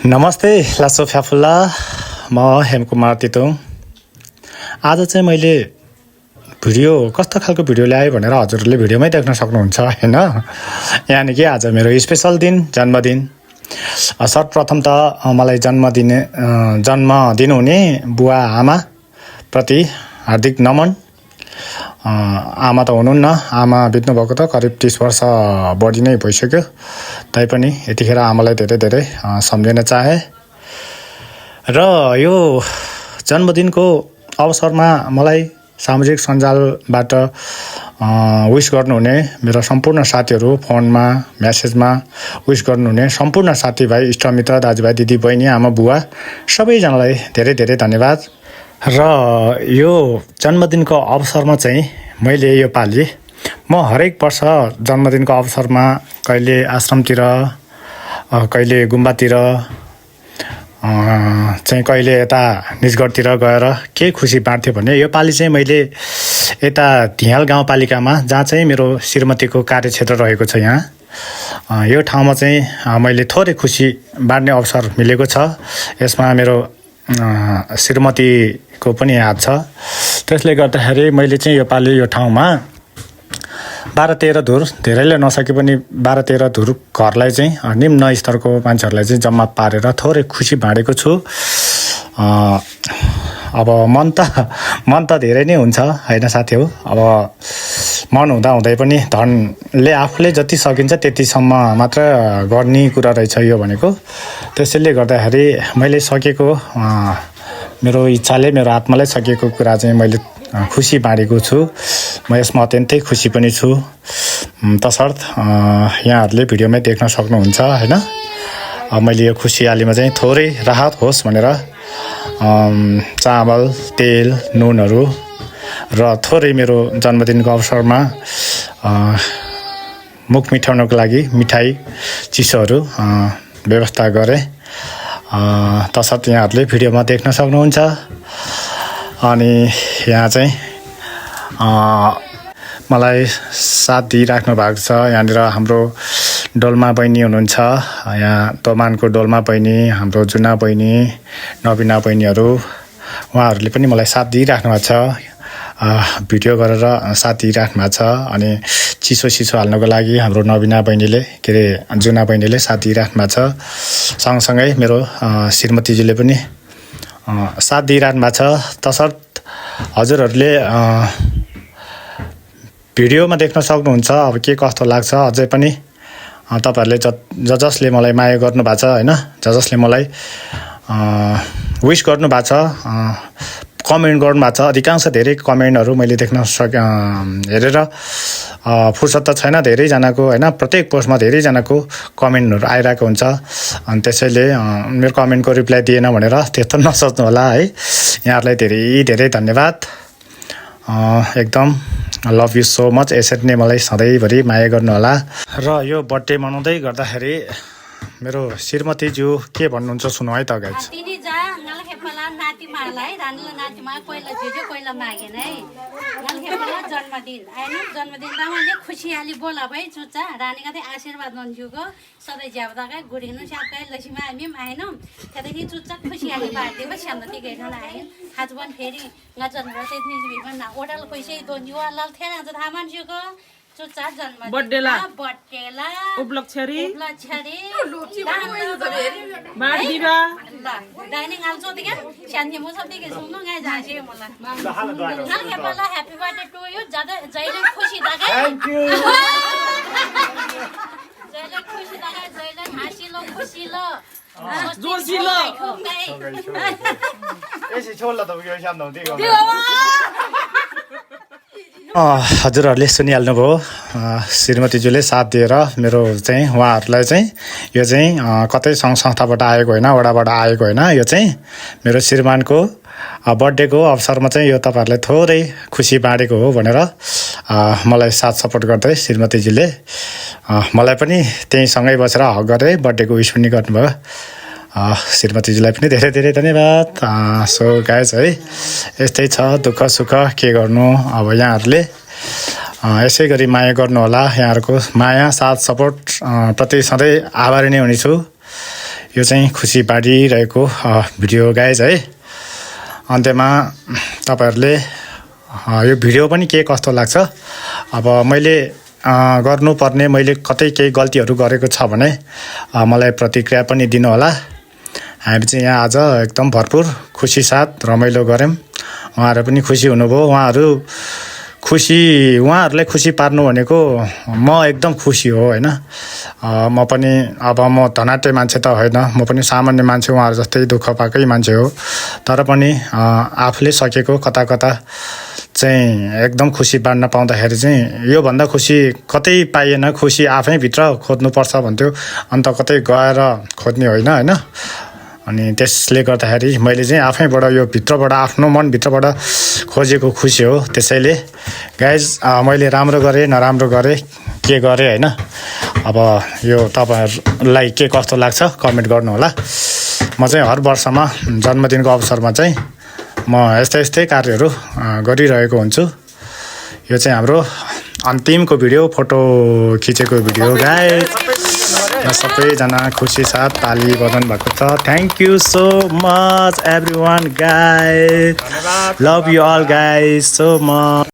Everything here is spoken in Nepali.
नमस्ते लासो फ्याफुल्ला म हेमकुमार तितुङ। आज चाहिँ मैले भिडियो कस्तो खालको भिडियो ल्याएँ भनेर हजुरहरूले भिडियोमै देख्न सक्नुहुन्छ हैन। यानि कि आज मेरो स्पेशल दिन जन्मदिन। सर्वप्रथम त मलाई जन्मदिन हुने बुवा आमा प्रति हार्दिक नमन। आमा त हुनुहुन्न, आमा बित्नुभएको त करिब 30 वर्ष बढी नै भइसक्यो। तैपनि यतिखेर आमालाई धेरै धेरै सम्झिन चाहे। र यो जन्मदिनको अवसरमा मलाई सामाजिक सञ्जालबाट विश गर्नुहुने मेरो सम्पूर्ण साथीहरू, फोनमा म्यासेजमा विश गर्नुहुने सम्पूर्ण साथीभाइ, इष्टमित्र, दाजुभाइ, दिदी, बहिनी, आमा, बुवा सबैजनालाई धेरै धेरै धन्यवाद। र यो जन्मदिनको अवसरमा चाहिँ मैले यो पालि म हरेक वर्ष जन्मदिनको अवसरमा कहिले आश्रमतिर, कहिले गुम्बातिर, चाहिँ कहिले यता निजगढतिर गएर के खुसी बाँड्थ्यो भने यो पालि चाहिँ मैले यता धियाल गाउँपालिकामा, जहाँ चाहिँ मेरो श्रीमतीको कार्यक्षेत्र रहेको छ, यहाँ यो ठाउँमा चाहिँ मैले थोरै खुसी बाँड्ने अवसर मिलेको छ। यसमा मेरो श्रीमतीको पनि हात छ। त्यसले गर्दाखेरि मैले चाहिँ यो पालि यो ठाउँमा 12-13 धुर, धेरैले नसके पनि 12-13 धुर घरलाई चाहिँ निम्न स्तरको मान्छेहरूलाई चाहिँ जम्मा पारेर थोरै खुसी बाँडेको छु। अब मन त धेरै नै हुन्छ हैन साथी हो। अब मन हुँदै पनि धनले आफूले जति सकिन्छ त्यतिसम्म मात्र गर्ने कुरा रहेछ यो भनेको। त्यसैले गर्दाखेरि मैले सकेको, मेरो इच्छाले, मेरो आत्माले सकेको कुरा चाहिँ मैले खुसी बाँडेको छु। म यसमा अत्यन्तै खुसी पनि छु। तसर्थ यहाँहरूले भिडियोमै देख्न सक्नुहुन्छ हैन। मैले यो खुसियालीमा चाहिँ थोरै राहत होस् भनेर चामल, तेल, नुनहरू र थोरै मेरो जन्मदिनको अवसरमा मुख मिठाउनको लागि मिठाई, चिसोहरू व्यवस्था गरेँ। तसर्थ यहाँहरूले भिडियोमा देख्न सक्नुहुन्छ। अनि यहाँ चाहिँ मलाई साथ दिइराख्नु भएको छ यहाँनिर हाम्रो डोल्मा बहिनी हुनुहुन्छ, यहाँ दोमानको डोल्मा बहिनी, हाम्रो जुना बहिनी, नबिना बहिनीहरू, उहाँहरूले पनि मलाई साथ दिइराख्नु भएको छ। भिडियो गरेर साथ दिइराख्नु भएको छ। अनि चिसो हाल्नको लागि हाम्रो नबिना बहिनीले, के अरे जुना बहिनीले साथ दिइराख्नु भएको छ। सँगसँगै मेरो श्रीमतीजीले पनि साथ दिइराख्नु भएको छ। तसर्थ हजुरहरूले भिडियोमा देख्न सक्नुहुन्छ अब के कस्तो लाग्छ। अझै पनि तपाईँहरूले जसले मलाई माया गर्नुभएको छ हैन, जसले मलाई विश गर्नुभएको छ, कमेन्ट गर्नुभएको छ, अधिकांश धेरै कमेन्टहरू मैले देख्न हेरेर फुर्सद त छैन धेरैजनाको हैन। प्रत्येक पोस्टमा धेरैजनाको कमेन्टहरू आइरहेको हुन्छ। अनि त्यसैले मेरो कमेन्टको रिप्लाई दिएन भनेर त्यस्तो नसोच्नु होला है। यहाँहरूलाई धेरै धेरै धन्यवाद। एकदम लभ यु सो मच। यसरी नै मलाई सधैँभरि माया गर्नु होला। र यो बर्थडे मनाउँदै गर्दाखेरि मेरो श्रीमतीज्यू के भन्नुहुन्छ सुनौ है त गाइज। जन्मदिन खुसियाली बोला भाइ चुच्चा रानीका चाहिँ आशीर्वाद नन्जुको सधैँ ज्याउदाका गुडिनु स्यापका लसीमा हामी आएनौँ। त्यहाँदेखि चुच्चा खुसियाली बाँड्दै बस शान्ति गएन आयो हाजबन फेरि जन्म त्यति ओडाल पैसै दोन्युवा लाल थिएन आज थाहा मान्छेको चुच्चा जन्म बर्थडेला उपलक्ष्यरी बाँडिदिरा डाइनिङ हाल सोधे क्या शान्ति म सब देखे सुन्नु गाई झाँसे मलाई नल ह्याप्पी बर्थडे टु यु जहिले खुसी दागा थ्याङ्क यू। जहिले खुसी दागा जहिले हाँसिलो खुसिलो जोसिलो यसै छोड्ला त यो सानो दिगो। हजुरहरूले सुनिहाल्नुभयो, श्रीमतीज्यूले साथ दिएर मेरो चाहिँ उहाँहरूलाई चाहिँ यो चाहिँ कतै सङ्घ संस्थाबाट आएको होइन, वडाबाट आएको होइन। यो चाहिँ मेरो श्रीमानको बर्थडेको अवसरमा चाहिँ यो तपाईँहरूलाई थोरै खुसी बाँडेको हो भनेर मलाई साथ सपोर्ट गर्दै श्रीमतीजीले मलाई पनि त्यहीँ सँगै बसेर हक गरेर बर्थडेको विस पनि गर्नुभयो। श्रीमतीजीलाई पनि धेरै धेरै धन्यवाद। सो गाइज है, यस्तै छ दुःख सुख के गर्नु। अब यहाँहरूले यसै गरी माया गर्नुहोला। यहाँहरूको माया, साथ, सपोर्ट प्रति सधैँ आभारी नै हुनेछु। यो चाहिँ खुसी बाँडिरहेको भिडियो गाइज है। अन्त्यमा तपाईँहरूले यो भिडियो पनि के कस्तो लाग्छ, अब मैले गर्नुपर्ने मैले कतै केही गल्तीहरू गरेको छ भने मलाई प्रतिक्रिया पनि दिनु होला। हामी चाहिँ यहाँ आज एकदम भरपुर खुसी साथ रमाइलो गऱ्यौँ, उहाँहरू पनि खुसी हुनुभयो। उहाँहरूलाई खुसी पार्नु भनेको म एकदम खुसी हो होइन। म पनि अब म धनाट्य मान्छे त होइन, म पनि सामान्य मान्छे, उहाँहरू जस्तै दुःख पाएकै मान्छे हो। तर पनि आफूले सकेको कता कता चाहिँ एकदम खुसी बाँड्न पाउँदाखेरि चाहिँ योभन्दा खुसी कतै पाइएन। खुसी आफैभित्र खोज्नुपर्छ भन्थ्यो, अन्त कतै गएर खोज्ने होइन होइन। अनि त्यसले गर्दाखेरि मैले चाहिँ आफैबाट यो भित्रबाट आफ्नो मनभित्रबाट खोजेको खुसी हो। त्यसैले गाइज मैले राम्रो गरेँ नराम्रो गरेँ के गरेँ होइन, अब यो तपाईँहरूलाई के कस्तो लाग्छ कमेन्ट गर्नु होला। म चाहिँ हर वर्षमा जन्मदिनको अवसरमा चाहिँ म यस्तै कार्यहरू गरिरहेको हुन्छु। यो चाहिँ हाम्रो अन्तिमको भिडियो, फोटो खिचेको भिडियो गाइज। सबैजना खुसी साथ ताली बजाउनु भएको छ। Thank you so much everyone guys, love you all guys so much.